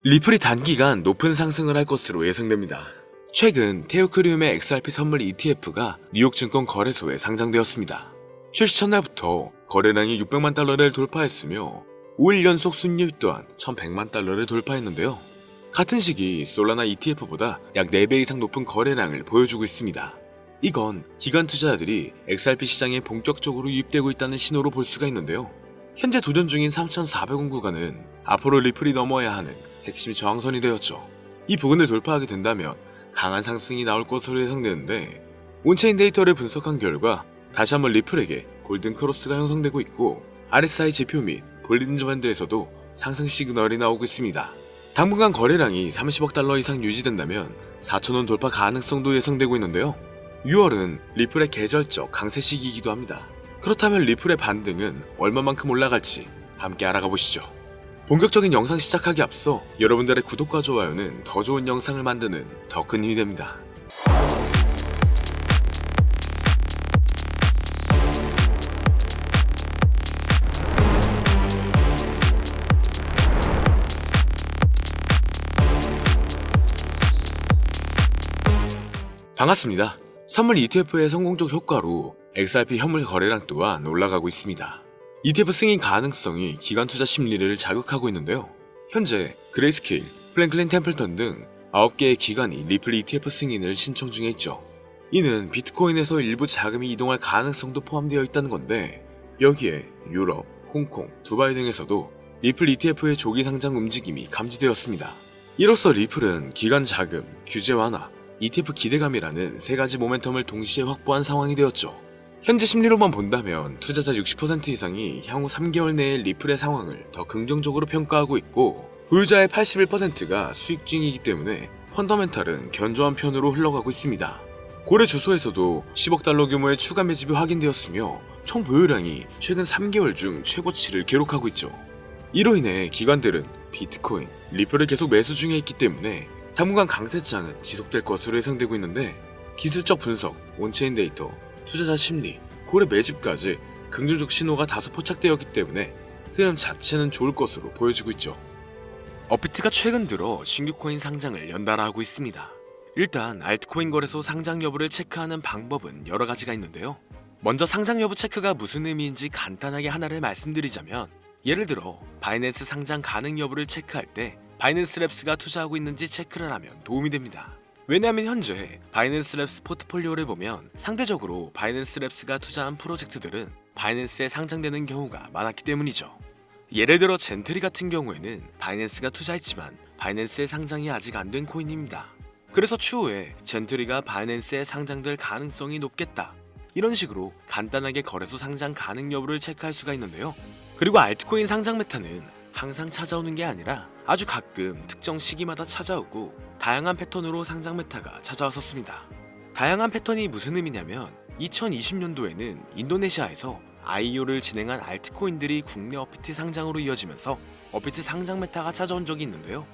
리플이 단기간 높은 상승을 할 것으로 예상됩니다. 최근 테오크리움의 XRP 선물 ETF가 뉴욕 증권 거래소에 상장되었습니다. 출시 첫날부터 거래량이 600만 달러를 돌파했으며 5일 연속 순이익 또한 1100만 달러를 돌파했는데요. 같은 시기 솔라나 ETF보다 약 4배 이상 높은 거래량을 보여주고 있습니다. 이건 기관 투자자들이 XRP 시장에 본격적으로 유입되고 있다는 신호로 볼 수가 있는데요. 현재 도전 중인 3,400원 구간은 앞으로 리플이 넘어야 하는 핵심 저항선이 되었죠. 이 부근을 돌파하게 된다면 강한 상승이 나올 것으로 예상되는데, 온체인 데이터를 분석한 결과 다시 한번 리플에게 골든 크로스가 형성되고 있고 RSI 지표 및 볼린저 밴드에서도 상승 시그널이 나오고 있습니다. 당분간 거래량이 30억 달러 이상 유지된다면 4,000원 돌파 가능성도 예상되고 있는데요. 6월은 리플의 계절적 강세 시기이기도 합니다. 그렇다면 리플의 반등은 얼마만큼 올라갈지 함께 알아가 보시죠. 본격적인 영상 시작하기 앞서 여러분들의 구독과 좋아요는 더 좋은 영상을 만드는 더 큰 힘이 됩니다. 반갑습니다. 선물 ETF의 성공적 효과로 XRP 현물 거래량 또한 올라가고 있습니다. ETF 승인 가능성이 기관 투자 심리를 자극하고 있는데요. 현재 그레이스케일, 프랭클린 템플턴 등 9개의 기관이 리플 ETF 승인을 신청 중에 있죠. 이는 비트코인에서 일부 자금이 이동할 가능성도 포함되어 있다는 건데, 여기에 유럽, 홍콩, 두바이 등에서도 리플 ETF의 조기 상장 움직임이 감지되었습니다. 이로써 리플은 기관 자금, 규제 완화, ETF 기대감이라는 세 가지 모멘텀을 동시에 확보한 상황이 되었죠. 현재 심리로만 본다면 투자자 60% 이상이 향후 3개월 내에 리플의 상황을 더 긍정적으로 평가하고 있고, 보유자의 81%가 수익 중이기 때문에 펀더멘탈은 견조한 편으로 흘러가고 있습니다. 고래 주소에서도 10억 달러 규모의 추가 매집이 확인되었으며 총 보유량이 최근 3개월 중 최고치를 기록하고 있죠. 이로 인해 기관들은 비트코인, 리플을 계속 매수 중에 있기 때문에 당분간 강세장은 지속될 것으로 예상되고 있는데, 기술적 분석, 온체인 데이터, 투자자 심리, 고래 매집까지 긍정적 신호가 다소 포착되었기 때문에 흐름 자체는 좋을 것으로 보여지고 있죠. 업비트가 최근 들어 신규 코인 상장을 연달아 하고 있습니다. 일단 알트코인 거래소 상장 여부를 체크하는 방법은 여러 가지가 있는데요. 먼저 상장 여부 체크가 무슨 의미인지 간단하게 하나를 말씀드리자면, 예를 들어 바이낸스 상장 가능 여부를 체크할 때 바이낸스 랩스가 투자하고 있는지 체크를 하면 도움이 됩니다. 왜냐하면 현재 바이낸스 랩스 포트폴리오를 보면 상대적으로 바이낸스 랩스가 투자한 프로젝트들은 바이낸스에 상장되는 경우가 많았기 때문이죠. 예를 들어 젠트리 같은 경우에는 바이낸스가 투자했지만 바이낸스에 상장이 아직 안 된 코인입니다. 그래서 추후에 젠트리가 바이낸스에 상장될 가능성이 높겠다, 이런 식으로 간단하게 거래소 상장 가능 여부를 체크할 수가 있는데요. 그리고 알트코인 상장 메타는 항상 찾아오는 게 아니라 아주 가끔 특정 시기마다 찾아오고 다양한 패턴으로 상장 메타가 찾아왔었습니다. 다양한 패턴이 무슨 의미냐면, 2020년도에는 인도네시아에서 IEO를 진행한 알트코인들이 국내 업비트 상장으로 이어지면서 업비트 상장 메타가 찾아온 적이 있는데요.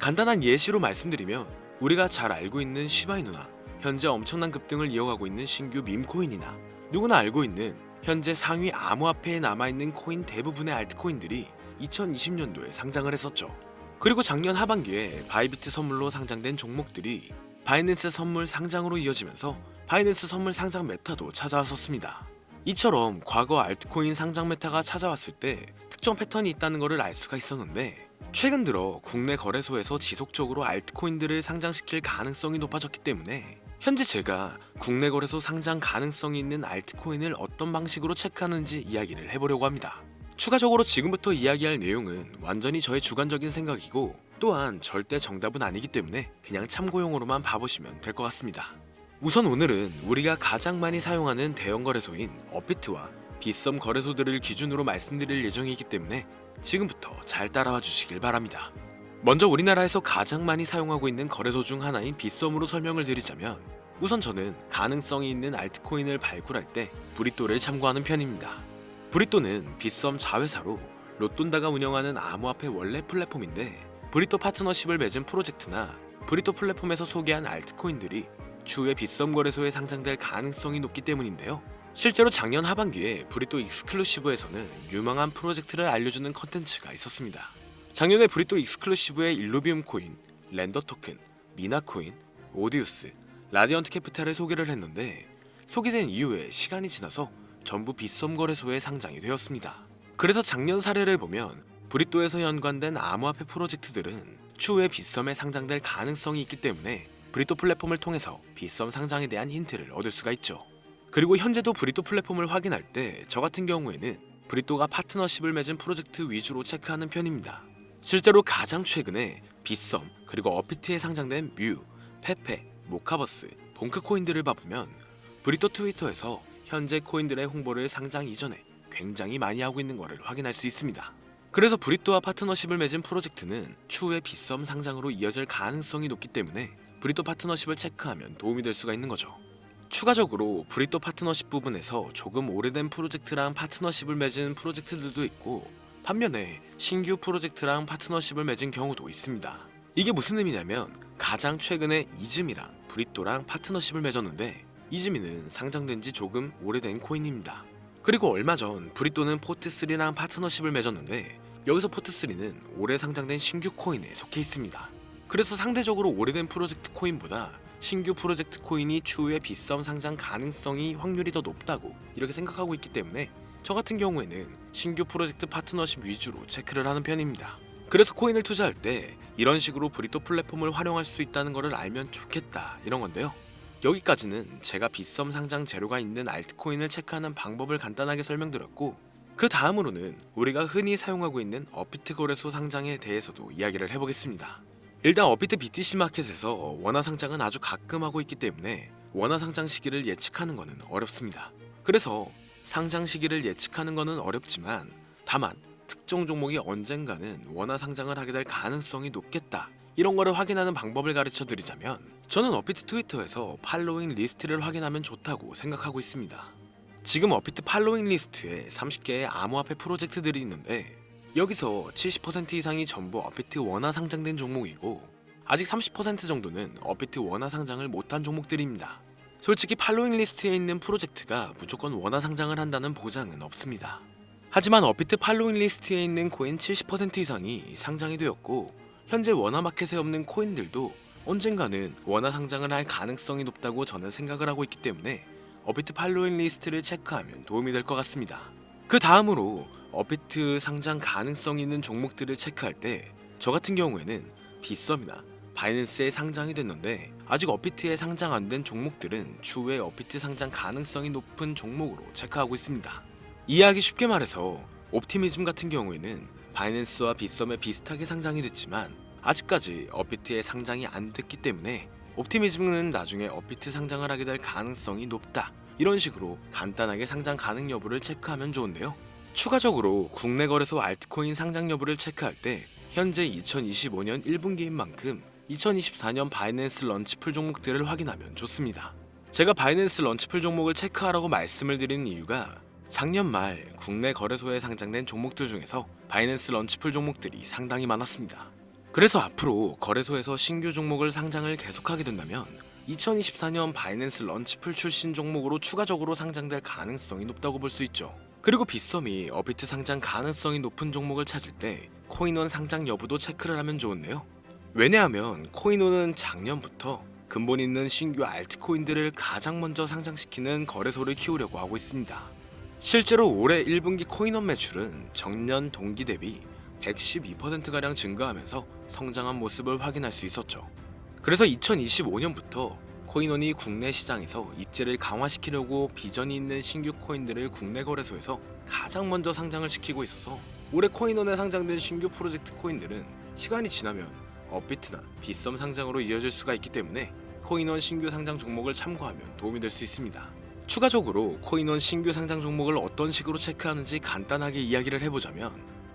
간단한 예시로 말씀드리면, 우리가 잘 알고 있는 시바이누나, 현재 엄청난 급등을 이어가고 있는 신규 밈코인이나 누구나 알고 있는 현재 상위 암호화폐에 남아있는 코인 대부분의 알트코인들이 2020년도에 상장을 했었죠. 그리고 작년 하반기에 바이비트 선물로 상장된 종목들이 바이낸스 선물 상장으로 이어지면서 바이낸스 선물 상장 메타도 찾아왔었습니다. 이처럼 과거 알트코인 상장 메타가 찾아왔을 때 특정 패턴이 있다는 것을 알 수가 있었는데, 최근 들어 국내 거래소에서 지속적으로 알트코인들을 상장시킬 가능성이 높아졌기 때문에 현재 제가 국내 거래소 상장 가능성이 있는 알트코인을 어떤 방식으로 체크하는지 이야기를 해보려고 합니다. 추가적으로 지금부터 이야기할 내용은 완전히 저의 주관적인 생각이고, 또한 절대 정답은 아니기 때문에 그냥 참고용으로만 봐보시면 될 것 같습니다. 우선 오늘은 우리가 가장 많이 사용하는 대형 거래소인 업비트와 빗썸 거래소들을 기준으로 말씀드릴 예정이기 때문에 지금부터 잘 따라와 주시길 바랍니다. 먼저 우리나라에서 가장 많이 사용하고 있는 거래소 중 하나인 빗썸으로 설명을 드리자면, 우선 저는 가능성이 있는 알트코인을 발굴할 때 브리또를 참고하는 편입니다. 브리또는 빗썸 자회사로 로돈다가 운영하는 암호화폐 원래 플랫폼인데, 브리또 파트너십을 맺은 프로젝트나 브리또 플랫폼에서 소개한 알트코인들이 추후에 빗썸 거래소에 상장될 가능성이 높기 때문인데요. 실제로 작년 하반기에 브리또 익스클루시브에서는 유망한 프로젝트를 알려주는 컨텐츠가 있었습니다. 작년에 브리또 익스클루시브의 일루비움 코인, 렌더 토큰, 미나 코인, 오디우스, 라디언트 캐피탈을 소개를 했는데 소개된 이후에 시간이 지나서 전부 빗썸 거래소에 상장이 되었습니다. 그래서 작년 사례를 보면 브리또에서 연관된 암호화폐 프로젝트들은 추후에 빗썸에 상장될 가능성이 있기 때문에 브리또 플랫폼을 통해서 빗썸 상장에 대한 힌트를 얻을 수가 있죠. 그리고 현재도 브리또 플랫폼을 확인할 때 저 같은 경우에는 브리또가 파트너십을 맺은 프로젝트 위주로 체크하는 편입니다. 실제로 가장 최근에 빗썸 그리고 어피트에 상장된 뮤, 페페, 모카버스, 봉크 코인들을 봐보면 브리또 트위터에서 현재 코인들의 홍보를 상장 이전에 굉장히 많이 하고 있는 것을 확인할 수 있습니다. 그래서 브리또와 파트너십을 맺은 프로젝트는 추후에 빗썸 상장으로 이어질 가능성이 높기 때문에 브리또 파트너십을 체크하면 도움이 될 수가 있는 거죠. 추가적으로 브리또 파트너십 부분에서 조금 오래된 프로젝트랑 파트너십을 맺은 프로젝트들도 있고 반면에 신규 프로젝트랑 파트너십을 맺은 경우도 있습니다. 이게 무슨 의미냐면 가장 최근에 이즈미랑 브리또랑 파트너십을 맺었는데 이즈미는 상장된 지 조금 오래된 코인입니다. 그리고 얼마 전 브리또는 포트3랑 파트너십을 맺었는데 여기서 포트3는 올해 상장된 신규 코인에 속해 있습니다. 그래서 상대적으로 오래된 프로젝트 코인보다 신규 프로젝트 코인이 추후에 빗썸 상장 가능성이 확률이 더 높다고 이렇게 생각하고 있기 때문에 저 같은 경우에는 신규 프로젝트 파트너십 위주로 체크를 하는 편입니다. 그래서 코인을 투자할 때 이런 식으로 브리또 플랫폼을 활용할 수 있다는 것을 알면 좋겠다 이런 건데요. 여기까지는 제가 빗썸 상장 재료가 있는 알트코인을 체크하는 방법을 간단하게 설명드렸고 그 다음으로는 우리가 흔히 사용하고 있는 어피트 거래소 상장에 대해서도 이야기를 해보겠습니다. 일단 어피트 BTC 마켓에서 원화 상장은 아주 가끔 하고 있기 때문에 원화 상장 시기를 예측하는 것은 어렵습니다. 그래서 상장 시기를 예측하는 것은 어렵지만 다만 특정 종목이 언젠가는 원화 상장을 하게 될 가능성이 높겠다 이런 거를 확인하는 방법을 가르쳐 드리자면 저는 어피트 트위터에서 팔로잉 리스트를 확인하면 좋다고 생각하고 있습니다. 지금 어피트 팔로잉 리스트에 30개의 암호화폐 프로젝트들이 있는데 여기서 70% 이상이 전부 어피트 원화 상장된 종목이고 아직 30% 정도는 어피트 원화 상장을 못한 종목들입니다. 솔직히 팔로잉 리스트에 있는 프로젝트가 무조건 원화 상장을 한다는 보장은 없습니다. 하지만 어피트 팔로잉 리스트에 있는 코인 70% 이상이 상장이 되었고 현재 원화 마켓에 없는 코인들도 언젠가는 원화 상장을 할 가능성이 높다고 저는 생각을 하고 있기 때문에 어피트 팔로잉 리스트를 체크하면 도움이 될 것 같습니다. 그 다음으로 어피트 상장 가능성 있는 종목들을 체크할 때 저 같은 경우에는 빗썸이나 바이낸스에 상장이 됐는데 아직 어피트에 상장 안 된 종목들은 추후에 어피트 상장 가능성이 높은 종목으로 체크하고 있습니다. 이해하기 쉽게 말해서 옵티미즘 같은 경우에는 바이낸스와 빗썸에 비슷하게 상장이 됐지만 아직까지 어피트에 상장이 안 됐기 때문에 옵티미즘은 나중에 어피트 상장을 하게 될 가능성이 높다 이런 식으로 간단하게 상장 가능 여부를 체크하면 좋은데요. 추가적으로 국내 거래소 알트코인 상장 여부를 체크할 때 현재 2025년 1분기인 만큼 2024년 바이낸스 런치풀 종목들을 확인하면 좋습니다. 제가 바이낸스 런치풀 종목을 체크하라고 말씀을 드리는 이유가 작년 말 국내 거래소에 상장된 종목들 중에서 바이낸스 런치풀 종목들이 상당히 많았습니다. 그래서 앞으로 거래소에서 신규 종목을 상장을 계속하게 된다면 2024년 바이낸스 런치풀 출신 종목으로 추가적으로 상장될 가능성이 높다고 볼 수 있죠. 그리고 빗썸이 어비트 상장 가능성이 높은 종목을 찾을 때 코인원 상장 여부도 체크를 하면 좋은데요. 왜냐하면 코인원은 작년부터 근본 있는 신규 알트코인들을 가장 먼저 상장시키는 거래소를 키우려고 하고 있습니다. 실제로 올해 1분기 코인원 매출은 전년 동기 대비 112%가량 증가하면서 성장한 모습을 확인할 수 있었죠. 그래서 2025년부터 코인원이 국내 시장에서 입지를 강화시키려고 비전이 있는 신규 코인들을 국내 거래소에서 가장 먼저 상장을 시키고 있어서 올해 코인원에 상장된 신규 프로젝트 코인들은 시간이 지나면 업비트나 빗썸 상장으로 이어질 수가 있기 때문에 코인원 신규 상장 종목을 참고하면 도움이 될 수 있습니다. 추가적으로 코인원 신규 상장 종목을 어떤 식으로 체크하는지 간단하게 이야기를 해보자면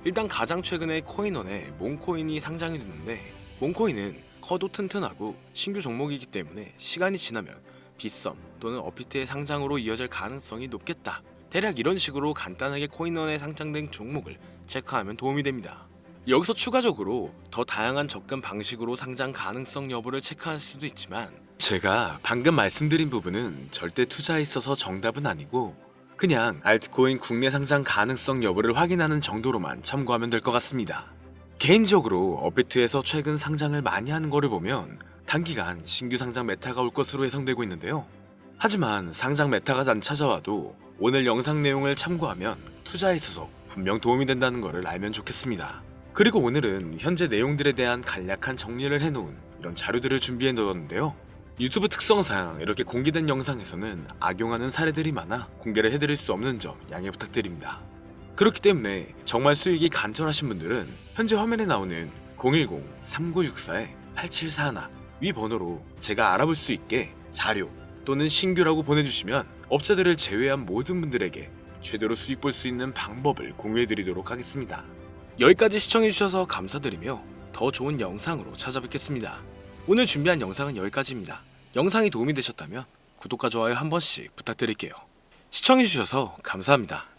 일단 가장 최근에 코인원에 몽코인이 상장이 됐는데 몽코인은 커도 튼튼하고 신규 종목이기 때문에 시간이 지나면 빗썸 또는 어피트의 상장으로 이어질 가능성이 높겠다. 대략 이런 식으로 간단하게 코인원에 상장된 종목을 체크하면 도움이 됩니다. 여기서 추가적으로 더 다양한 접근 방식으로 상장 가능성 여부를 체크할 수도 있지만 제가 방금 말씀드린 부분은 절대 투자에 있어서 정답은 아니고 그냥 알트코인 국내 상장 가능성 여부를 확인하는 정도로만 참고하면 될 것 같습니다. 개인적으로 업비트에서 최근 상장을 많이 하는 거를 보면 단기간 신규 상장 메타가 올 것으로 예상되고 있는데요. 하지만 상장 메타가 안 찾아와도 오늘 영상 내용을 참고하면 투자에 있어서 분명 도움이 된다는 것을 알면 좋겠습니다. 그리고 오늘은 현재 내용들에 대한 간략한 정리를 해놓은 이런 자료들을 준비해 놓았는데요. 유튜브 특성상 이렇게 공개된 영상에서는 악용하는 사례들이 많아 공개를 해드릴 수 없는 점 양해 부탁드립니다. 그렇기 때문에 정말 수익이 간절하신 분들은 현재 화면에 나오는 010-3964-8741 위 번호로 제가 알아볼 수 있게 자료 또는 신규라고 보내주시면 업자들을 제외한 모든 분들에게 최대로 수익 볼 수 있는 방법을 공유해드리도록 하겠습니다. 여기까지 시청해주셔서 감사드리며 더 좋은 영상으로 찾아뵙겠습니다. 오늘 준비한 영상은 여기까지입니다. 영상이 도움이 되셨다면 구독과 좋아요 한 번씩 부탁드릴게요. 시청해주셔서 감사합니다.